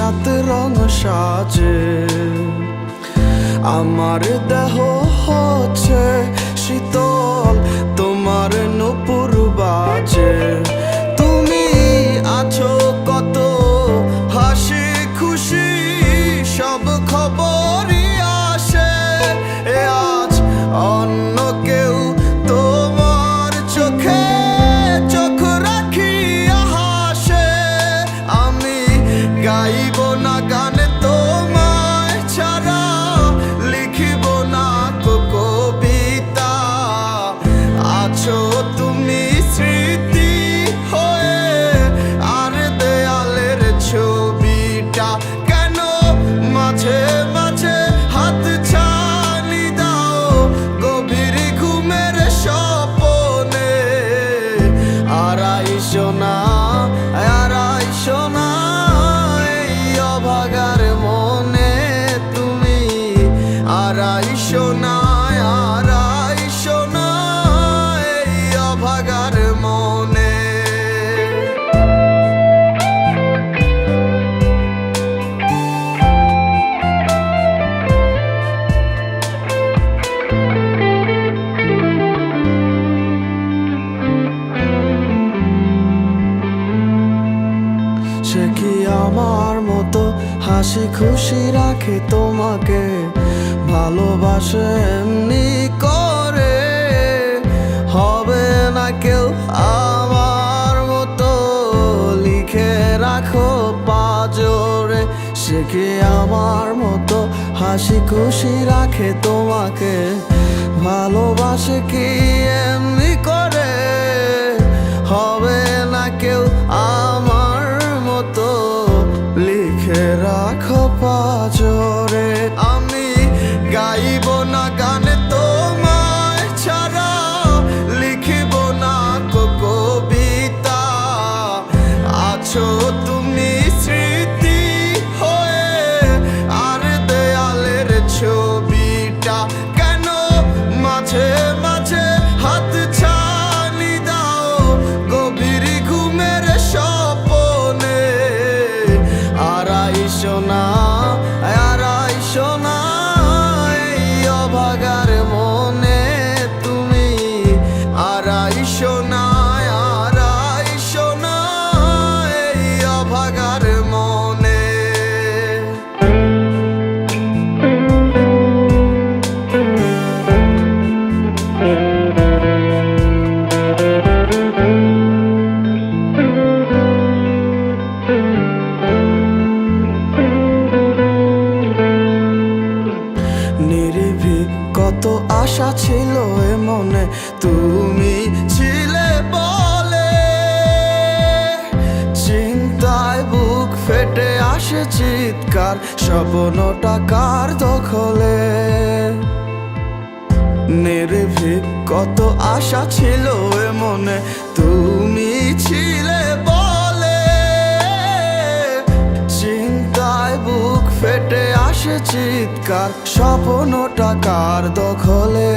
সাত রং সাজে। আমার দেহ হচ্ছে শীতল, তোমার নূপুর বাজে। তুমি আছো কত হাসি খুশি, সব খবরই আসে। আজ অন্য কেউ তোমার চোখে চোখ রাখিয়া হাসে। আমি গাইব না গান তোমায় ছাড়া, লিখিব না কবিতা। আছো তুমি স্মৃতি হয়ে, আর দেয়ালের ছবিটা কেন মাঝে মাঝে হাত ছানি দাও গভীর ঘুমের স্বপনে। আর আইসো না, আর আইসো না এই অভাগার মনে তুমি। আর আইসো না, আর আইসো না এই অভাগার মনে। সে কি আমার মতো হাসি খুশি রাখে তোমাকে, ভালোবাসে এমনি করে? হবে না কেউ আমার মতো, লিখে রাখো পাজরে। সে কি আমার মতো হাসি খুশি রাখে তোমাকে, ভালোবাসে কি এমনি করে? হবে না কেউ আমার মতো, লিখে রাখো পাজরে। আমি গাইব না গান তোমায় ছাড়া, লিখিব না কবিতা। আছো তুমি স্মৃতি হয়ে, আর দেয়ালের ছবিটা কেন মাঝে মাঝে হাত ছানি দাও গভীর ঘুমের স্বপনে। আর আইসো না, আর আইসো না এই অভাগার মনে তুমি। আর আইসো না, আর আইসো না এই অভাগার মনে। নিরিবিলি কত আশা ছিল এ মনে, তুমি ছিলে বলে। চিন্তায় বুক ফেটে আসে চিৎকার, স্বপ্নটা কার দখলে? নিরিবিলি কত আশা ছিল এ মনে, তুমি ছিলে বলে। চিন্তায় বুক ফেটে আসে চিৎকার, স্বপ্নটা কার দখলে?